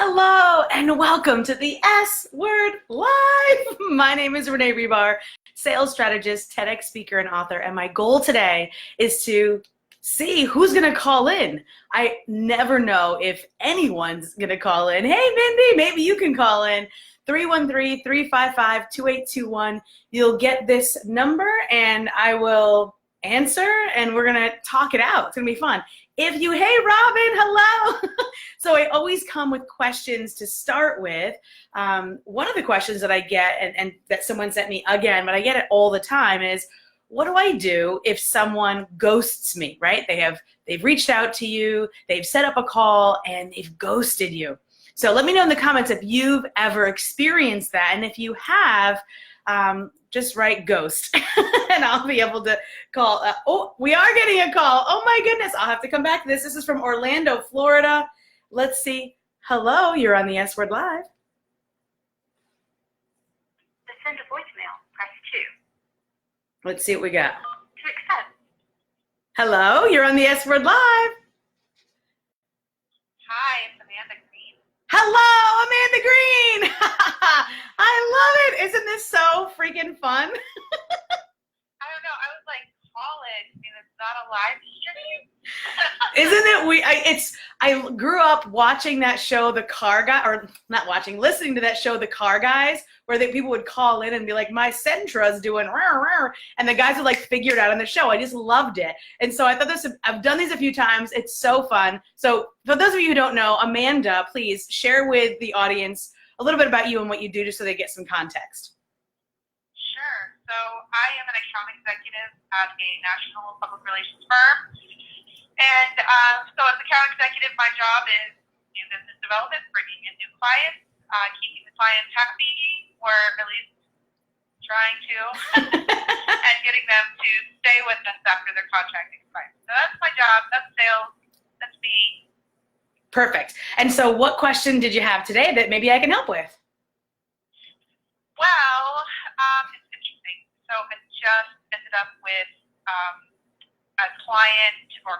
Hello and welcome to the S Word Live. My name is Renee Rebar, sales strategist, TEDx speaker, and author. And my goal today is to see who's going to call in. I never know if anyone's going to call in. Hey, Mindy, maybe you can call in. 313-355-2821. You'll get this number and I will answer and we're going to talk it out. It's going to be fun. If you, hey, Robin, hello. So I always come with questions to start with. One of the questions that I get, and that someone sent me again, but I get it all the time, is what do I do if someone ghosts me, right? They've reached out to you, they've set up a call, and they've ghosted you. So let me know in the comments if you've ever experienced that. And if you have, just write ghost and I'll be able to call. Oh, we are getting a call. Oh my goodness. I'll have to come back to this. This is from Orlando, Florida. Let's see. Hello, you're on the S Word Live. To send a voicemail, press 2. Let's see what we got. To accept. Hello, you're on the S Word Live. Hi, it's Amanda Green. Hello, Amanda Green. I love it. Isn't this so freaking fun? I don't know. I was like, call it. I mean, it's not a live stream. Isn't it I grew up watching that show, The Car Guy, or not watching, listening to that show, The Car Guys, where people would call in and be like, my Sentra's doing rah, rah, and the guys would like figure it out on the show. I just loved it. And so I thought I've done these a few times. It's so fun. So for those of you who don't know, Amanda, please share with the audience a little bit about you and what you do just so they get some context. Sure. So I am an account executive at a national public relations firm. And so as account executive, my job is new business development, bringing in new clients, keeping the clients happy, or at least trying to, and getting them to stay with us after their contract expires. So that's my job. That's sales. That's me. Perfect. And so what question did you have today that maybe I can help with? Well, it's interesting. So I just ended up with a client, or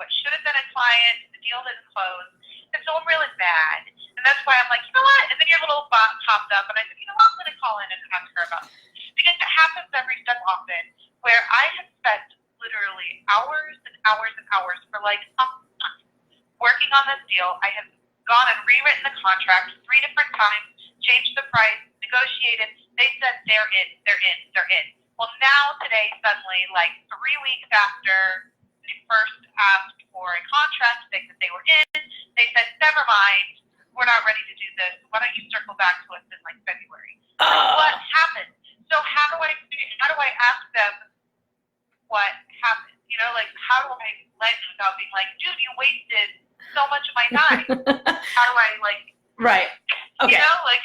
what should have been a client. The deal didn't close. And so I'm really mad. And that's why I'm like, you know what? And then your little bot popped up, and I said, you know what? I'm going to call in and ask her about this. Because it happens every so often where I have spent literally hours and hours and hours for like a month working on this deal. I have gone and rewritten the contract 3 different times, changed the price, negotiated. They said they're in. Well, now today, suddenly, like 3 weeks after they first asked for a contract, they said they were in. They said, never mind, we're not ready to do this. Why don't you circle back to us in like February? Like, what happened? So how do I ask them what happened? You know, like how do I let you without being like, dude, you wasted so much of my time. How do I like? Right. Okay. You know, like.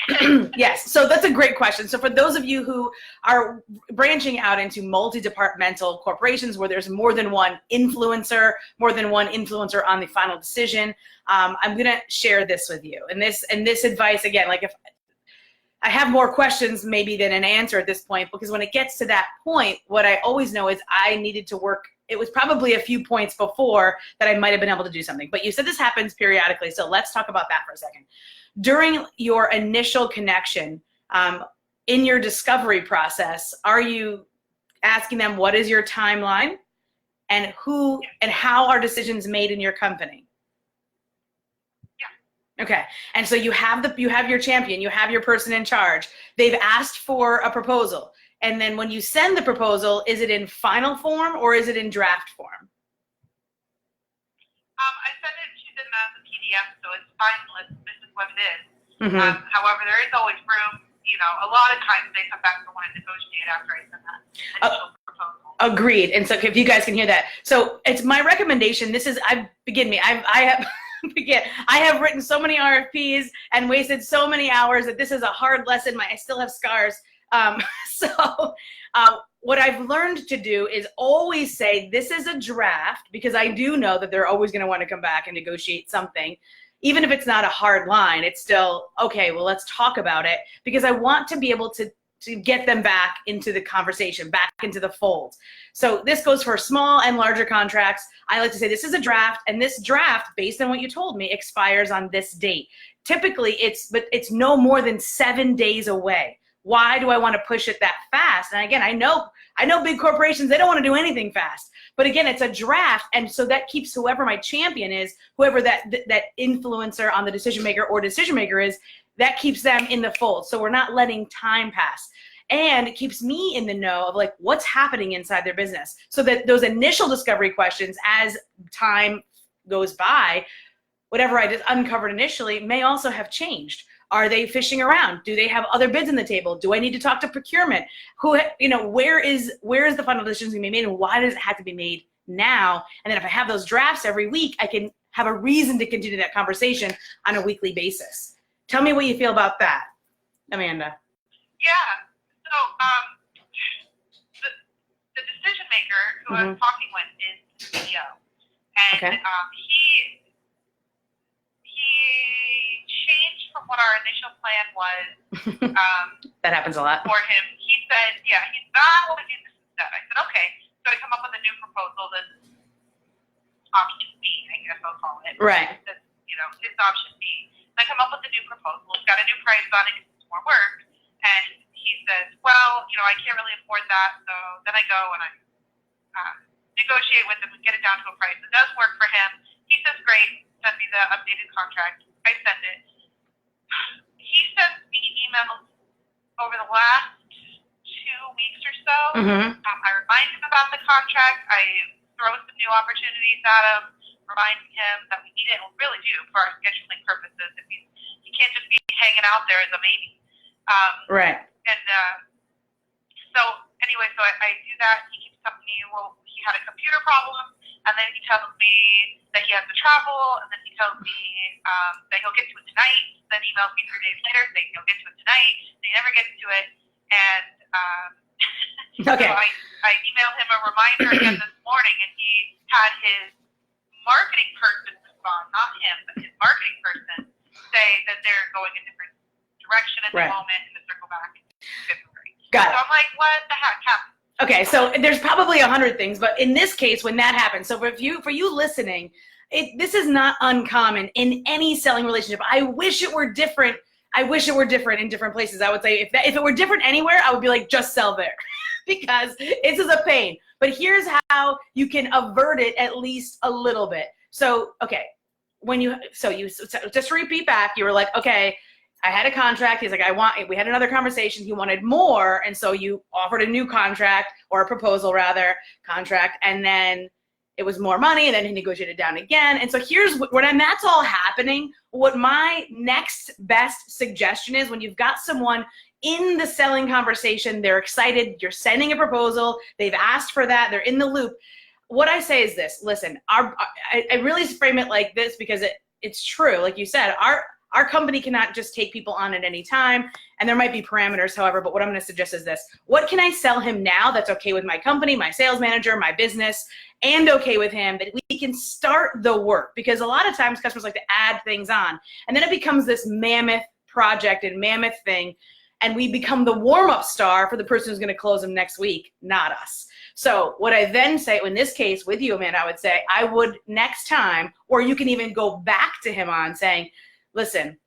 Yes. So that's a great question. So for those of you who are branching out into multi-departmental corporations where there's more than one influencer on the final decision, I'm going to share this with you. And this advice, again, like if I have more questions maybe than an answer at this point, because when it gets to that point, what I always know is I needed to work. It was probably a few points before that I might have been able to do something. But you said this happens periodically. So let's talk about that for a second. During your initial connection, in your discovery process, are you asking them what is your timeline and who and how are decisions made in your company? Yeah. Okay. And so you have your champion, you have your person in charge. They've asked for a proposal. And then when you send the proposal, is it in final form or is it in draft form? I send it to them as a PDF, so it's finalist. This is what it is. Mm-hmm. However, there is always room. You know, a lot of times they come back and want to negotiate after I send that initial proposal. Agreed. And so if you guys can hear that. So it's my recommendation. I have written so many RFPs and wasted so many hours that this is a hard lesson. I still have scars. What I've learned to do is always say this is a draft, because I do know that they're always going to want to come back and negotiate something. Even if it's not a hard line, it's still, okay, well, let's talk about it, because I want to be able to get them back into the conversation, back into the fold. So this goes for small and larger contracts. I like to say this is a draft, and this draft, based on what you told me, expires on this date. typically it's no more than 7 days away. Why do I want to push it that fast? And again, I know big corporations, they don't want to do anything fast. But again, it's a draft, and so that keeps whoever my champion is, whoever that influencer on the decision maker is, that keeps them in the fold. So we're not letting time pass. And it keeps me in the know of like what's happening inside their business. So that those initial discovery questions, as time goes by, whatever I just uncovered initially may also have changed. Are they fishing around? Do they have other bids on the table? Do I need to talk to procurement? Where is the final decision going to be made, and why does it have to be made now? And then if I have those drafts every week, I can have a reason to continue that conversation on a weekly basis. Tell me what you feel about that, Amanda. Yeah. So the decision maker who I'm talking with is the CEO, and okay. He changed from what our initial plan was. That happens a lot. For him, he said, "Yeah, he's not want to do this instead." I said, "Okay, so to come up with a new proposal that's option B, I guess I'll call it. Right. That's, his option B. And I come up with a new proposal. It's got a new price on it because it's more work. And he says, well, I can't really afford that. So then I go and I negotiate with him and get it down to a price that does work for him. He says, great, send me the updated contract. I send it. He sends me emails over the last 2 weeks or so. I remind him about the contract. I throw some new opportunities at him, reminding him that we need it, and we really do for our scheduling purposes. If he can't just be hanging out there as a maybe. Right. And so I do that. He keeps telling me, well, he had a computer problem, and then he tells me that he has to travel, and then he tells me that he'll get to it tonight, then emails me 3 days later saying he'll get to it tonight, then he never gets to it, and okay. So I emailed him a reminder again this morning, and he had his marketing person respond, not him, but his marketing person, say that they're going a different direction at the moment and to circle back in February. Got it. So I'm like, what the heck happened? Okay, so there's probably 100 things, but in this case, when that happens, so for you listening, this is not uncommon in any selling relationship. I wish it were different. I wish it were different in different places. I would say if it were different anywhere, I would be like, just sell there because this is a pain. But here's how you can avert it at least a little bit. So, okay, just to repeat back, you were like, okay, I had a contract. He's like, we had another conversation. He wanted more. And so you offered a new contract, or a proposal rather, contract. And then it was more money, and then he negotiated down again. And so here's when that's all happening, what my next best suggestion is, when you've got someone in the selling conversation, they're excited, you're sending a proposal, they've asked for that, they're in the loop. What I say is this: listen, I really frame it like this because it's true. Like you said, our company cannot just take people on at any time, and there might be parameters, however, but what I'm going to suggest is this: what can I sell him now that's okay with my company, my sales manager, my business, and okay with him, that we can start the work? Because a lot of times customers like to add things on, and then it becomes this mammoth project and mammoth thing, and we become the warm-up star for the person who's going to close them next week, not us. So what I then say, in this case with you, Amanda, I would say I would next time, or you can even go back to him on saying, listen,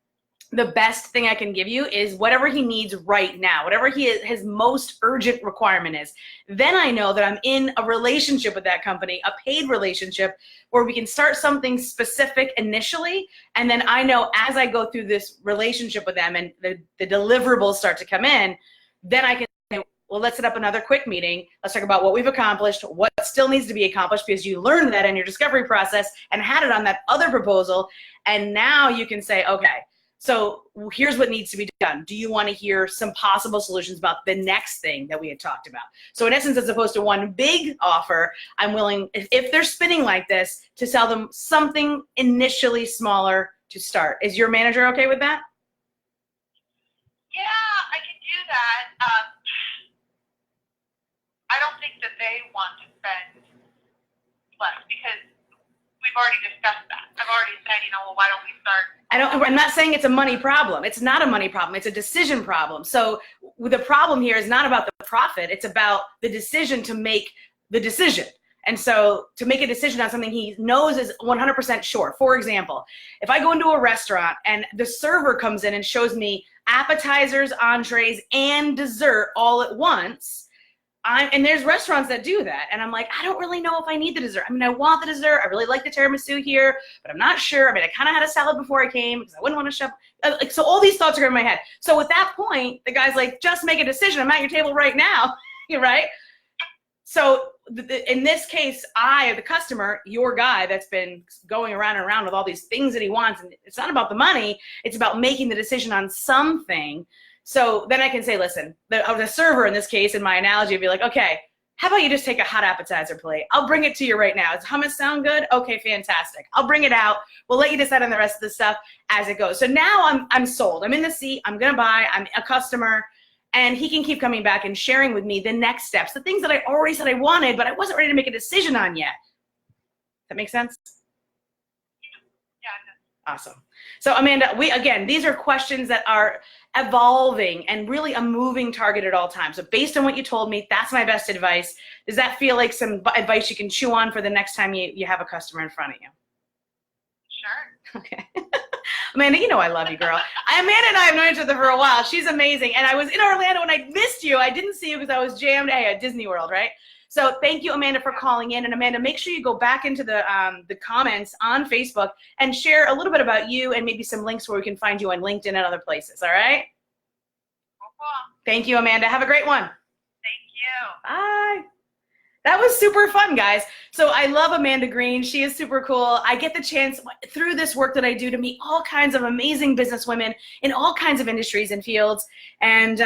the best thing I can give you is whatever he needs right now, whatever his most urgent requirement is. Then I know that I'm in a relationship with that company, a paid relationship, where we can start something specific initially. And then I know as I go through this relationship with them and the deliverables start to come in, then I can say, well, let's set up another quick meeting. Let's talk about what we've accomplished, what still needs to be accomplished, because you learned that in your discovery process and had it on that other proposal. And now you can say, okay, so here's what needs to be done. Do you want to hear some possible solutions about the next thing that we had talked about? So in essence, as opposed to one big offer, I'm willing, if they're spinning like this, to sell them something initially smaller to start. Is your manager okay with that? Yeah, I can do that. I don't think that they want to spend less because we've already discussed that. I've already said, well, why don't we start? I'm not saying it's a money problem. It's not a money problem. It's a decision problem. So the problem here is not about the profit. It's about the decision to make the decision. And so to make a decision on something he knows is 100% sure. For example, if I go into a restaurant and the server comes in and shows me appetizers, entrees, and dessert all at once, and there's restaurants that do that, and I'm like, I don't really know if I need the dessert. I mean, I want the dessert. I really like the tiramisu here, but I'm not sure. I mean, I kind of had a salad before I came because I wouldn't want to shove. Like, so all these thoughts are in my head. So at that point, the guy's like, just make a decision. I'm at your table right now. You're right. So in this case, I, the customer, your guy that's been going around and around with all these things that he wants, and it's not about the money. It's about making the decision on something. So then I can say, listen, the server in this case, in my analogy, would be like, okay, how about you just take a hot appetizer plate? I'll bring it to you right now. Does hummus sound good? Okay, fantastic. I'll bring it out. We'll let you decide on the rest of the stuff as it goes. So now I'm sold. I'm in the seat. I'm going to buy. I'm a customer. And he can keep coming back and sharing with me the next steps, the things that I already said I wanted, but I wasn't ready to make a decision on yet. That make sense? Yeah. Awesome. So Amanda, these are questions that are evolving and really a moving target at all times. So based on what you told me, that's my best advice. Does that feel like some advice you can chew on for the next time you have a customer in front of you? Sure. Okay. Amanda, you know I love you, girl. Amanda and I have known each other for a while. She's amazing. And I was in Orlando and I missed you. I didn't see you because I was jammed at Disney World, right? So thank you, Amanda, for calling in. And Amanda, make sure you go back into the comments on Facebook and share a little bit about you and maybe some links where we can find you on LinkedIn and other places, all right? Cool. Thank you, Amanda. Have a great one. Thank you. Bye. That was super fun, guys. So I love Amanda Green. She is super cool. I get the chance through this work that I do to meet all kinds of amazing business women in all kinds of industries and fields. And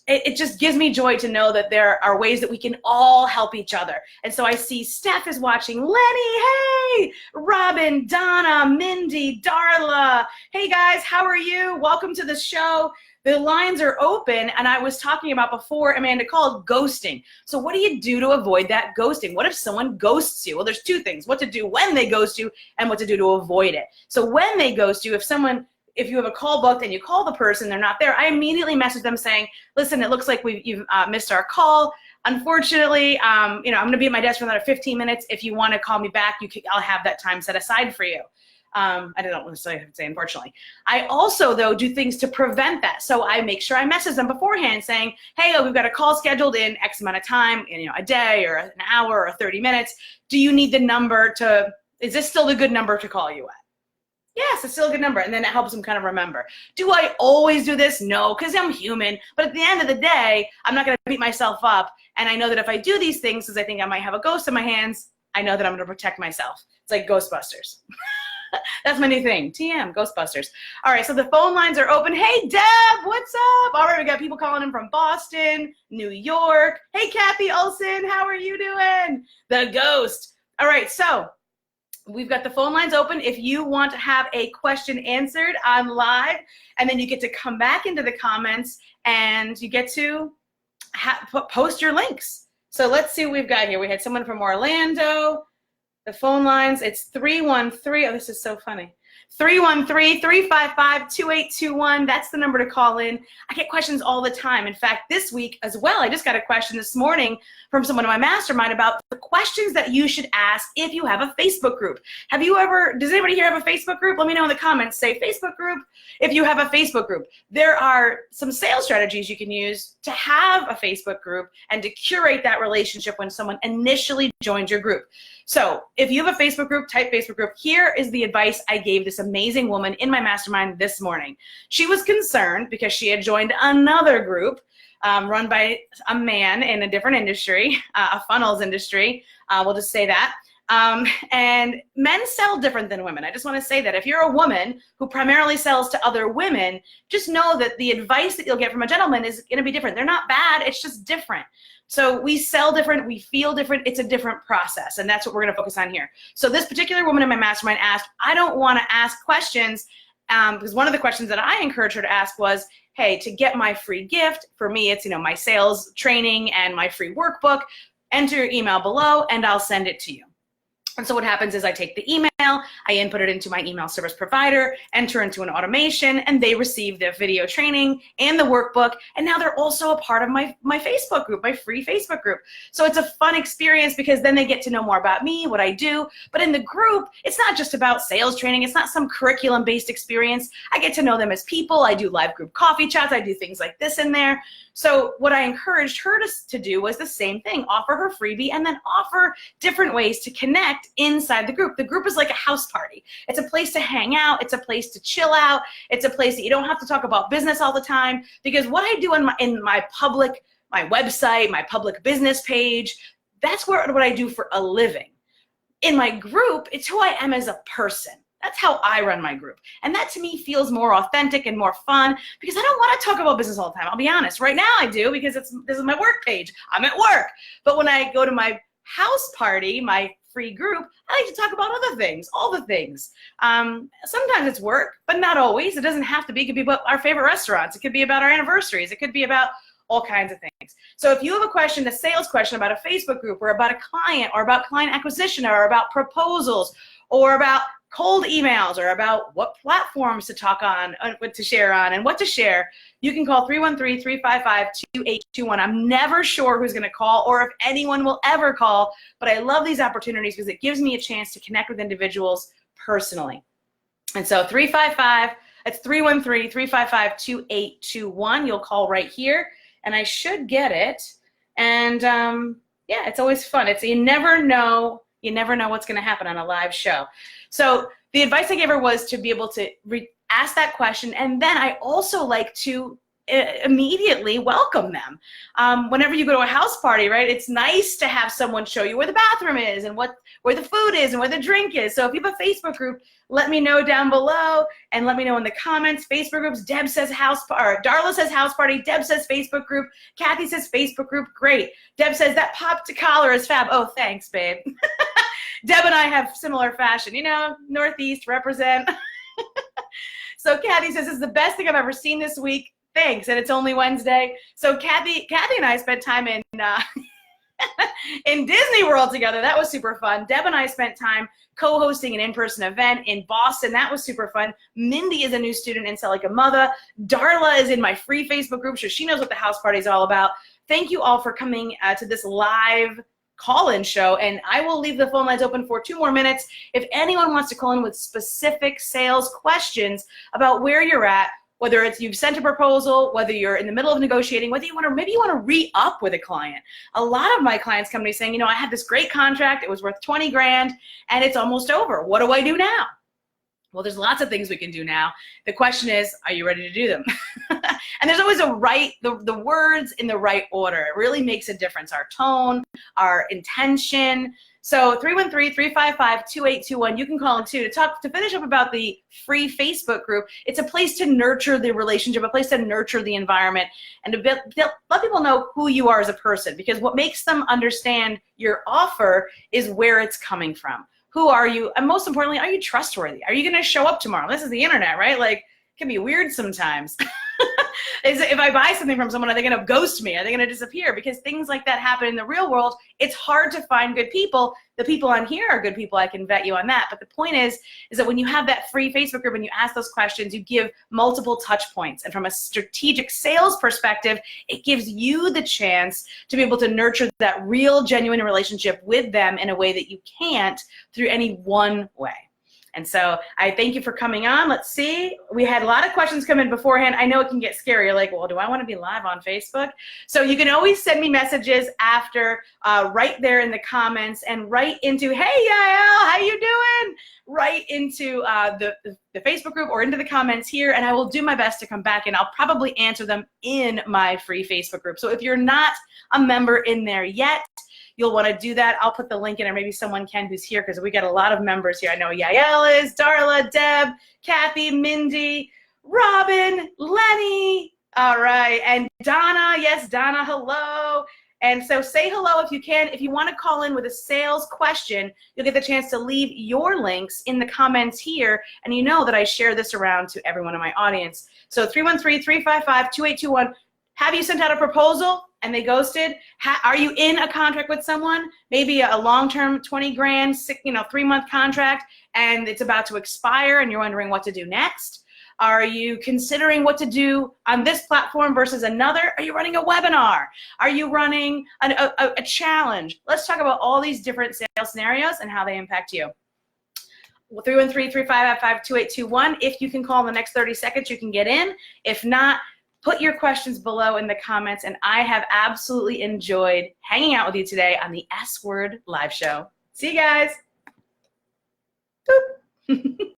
it just gives me joy to know that there are ways that we can all help each other. And so I see Steph is watching. Lenny, hey! Robin, Donna, Mindy, Darla. Hey, guys, how are you? Welcome to the show. The lines are open, and I was talking about before Amanda called ghosting. So what do you do to avoid that ghosting? What if someone ghosts you? Well, there's two things, what to do when they ghost you and what to do to avoid it. So when they ghost you, if you have a call booked and you call the person, they're not there, I immediately message them saying, listen, it looks like you've missed our call. Unfortunately, I'm going to be at my desk for another 15 minutes. If you want to call me back, I'll have that time set aside for you. I don't necessarily have to say unfortunately. I also, though, do things to prevent that. So I make sure I message them beforehand saying, hey, we've got a call scheduled in X amount of time, a day or an hour or 30 minutes. Do you need the number is this still the good number to call you at? Yes, it's still a good number. And then it helps them kind of remember. Do I always do this? No, because I'm human. But at the end of the day, I'm not going to beat myself up. And I know that if I do these things because I think I might have a ghost in my hands, I know that I'm going to protect myself. It's like Ghostbusters. That's my new thing. TM, Ghostbusters. All right, so the phone lines are open. Hey, Deb, what's up? All right, we got people calling in from Boston, New York. Hey, Kathy Olson, how are you doing? The ghost. All right, so we've got the phone lines open. If you want to have a question answered on live, and then you get to come back into the comments and you get to post your links. So let's see what we've got here. We had someone from Orlando. The phone lines, it's 313, oh, this is so funny. 313-355-2821, that's the number to call in. I get questions all the time. In fact, this week as well, I just got a question this morning from someone in my mastermind about the questions that you should ask if you have a Facebook group. Does anybody here have a Facebook group? Let me know in the comments, say Facebook group if you have a Facebook group. There are some sales strategies you can use to have a Facebook group and to curate that relationship when someone initially joins your group. So if you have a Facebook group, type Facebook group. Here is the advice I gave this amazing woman in my mastermind this morning. She was concerned because she had joined another group run by a man in a different industry, a funnels industry, we'll just say that. And men sell different than women. I just want to say that if you're a woman who primarily sells to other women, just know that the advice that you'll get from a gentleman is going to be different. They're not bad, it's just different. So we sell different, we feel different, it's a different process, and that's what we're going to focus on here. So this particular woman in my mastermind asked, I don't want to ask questions, because one of the questions that I encouraged her to ask was, hey, to get my free gift, for me it's my sales training and my free workbook, enter your email below and I'll send it to you. And so what happens is I take the email, I input it into my email service provider, enter into an automation, and they receive the video training and the workbook. And now they're also a part of my Facebook group, my free Facebook group. So it's a fun experience because then they get to know more about me, what I do. But in the group, it's not just about sales training. It's not some curriculum-based experience. I get to know them as people. I do live group coffee chats. I do things like this in there. So what I encouraged her to do was the same thing, offer her freebie and then offer different ways to connect inside the group. The group is like a house party. It's a place to hang out. It's a place to chill out. It's a place that you don't have to talk about business all the time, because what I do in my website, my public business page, that's what I do for a living. In my group, it's who I am as a person. That's how I run my group. And that to me feels more authentic and more fun, because I don't want to talk about business all the time. I'll be honest. Right now I do, because this is my work page. I'm at work. But when I go to my house party, my free group, I like to talk about other things, all the things. Sometimes it's work, but not always. It doesn't have to be. It could be about our favorite restaurants. It could be about our anniversaries. It could be about all kinds of things. So if you have a question, a sales question about a Facebook group, or about a client, or about client acquisition, or about proposals, or about cold emails, or about what platforms to talk on, what to share on, and what to share, you can call 313-355-2821. I'm never sure who's going to call or if anyone will ever call, but I love these opportunities because it gives me a chance to connect with individuals personally. And so 313-355-2821. You'll call right here, and I should get it. And yeah, it's always fun. You never know what's going to happen on a live show. So the advice I gave her was to be able to ask that question, and then I also like to immediately welcome them. Whenever you go to a house party, right, it's nice to have someone show you where the bathroom is and where the food is and where the drink is. So if you have a Facebook group, let me know down below, and let me know in the comments. Facebook groups, Deb says Darla says house party, Deb says Facebook group, Kathy says Facebook group, great. Deb says that popped collar is fab. Oh, thanks, babe. Deb and I have similar fashion, Northeast represent. So Kathy says, this is the best thing I've ever seen this week. Thanks, and it's only Wednesday. So Kathy and I spent time in Disney World together. That was super fun. Deb and I spent time co-hosting an in-person event in Boston. That was super fun. Mindy is a new student in Sell Like a Mother. Darla is in my free Facebook group, so she knows what the house party is all about. Thank you all for coming to this live call-in show, and I will leave the phone lines open for 2 more minutes. If anyone wants to call in with specific sales questions about where you're at, whether it's you've sent a proposal, whether you're in the middle of negotiating, whether maybe you want to re-up with a client. A lot of my clients come to me saying, I had this great contract, it was worth 20 grand, and it's almost over. What do I do now? Well, there's lots of things we can do now. The question is, are you ready to do them? And there's always the words in the right order. It really makes a difference. Our tone, our intention. So 313-355-2821. You can call in too to finish up about the free Facebook group. It's a place to nurture the relationship, a place to nurture the environment, and to let people know who you are as a person, because what makes them understand your offer is where it's coming from. Who are you? And most importantly, are you trustworthy? Are you going to show up tomorrow? This is the internet, right? Like, it can be weird sometimes. If I buy something from someone, are they going to ghost me? Are they going to disappear? Because things like that happen in the real world. It's hard to find good people. The people on here are good people. I can vet you on that. But the point is that when you have that free Facebook group and you ask those questions, you give multiple touch points. And from a strategic sales perspective, it gives you the chance to be able to nurture that real, genuine relationship with them in a way that you can't through any one way. And so I thank you for coming on. Let's see. We had a lot of questions come in beforehand. I know it can get scary. You're like, well, do I want to be live on Facebook? So you can always send me messages after, right there in the comments, and right into, hey, Yael, how you doing? Right into the Facebook group or into the comments here, and I will do my best to come back, and I'll probably answer them in my free Facebook group. So if you're not a member in there yet, you'll want to do that. I'll put the link in, or maybe someone can who's here, because we got a lot of members here. I know Yael is, Darla, Deb, Kathy, Mindy, Robin, Lenny, all right, and Donna. Yes, Donna, hello. And so say hello if you can. If you want to call in with a sales question, you'll get the chance to leave your links in the comments here, and you know that I share this around to everyone in my audience. So 313-355-2821. Have you sent out a proposal and they ghosted? Are you in a contract with someone? Maybe a long-term 20 grand, 3-month contract, and it's about to expire and you're wondering what to do next? Are you considering what to do on this platform versus another? Are you running a webinar? Are you running a challenge? Let's talk about all these different sales scenarios and how they impact you. 313-355-2821. If you can call in the next 30 seconds, you can get in. If not, put your questions below in the comments, and I have absolutely enjoyed hanging out with you today on the S Word Live Show. See you guys. Boop.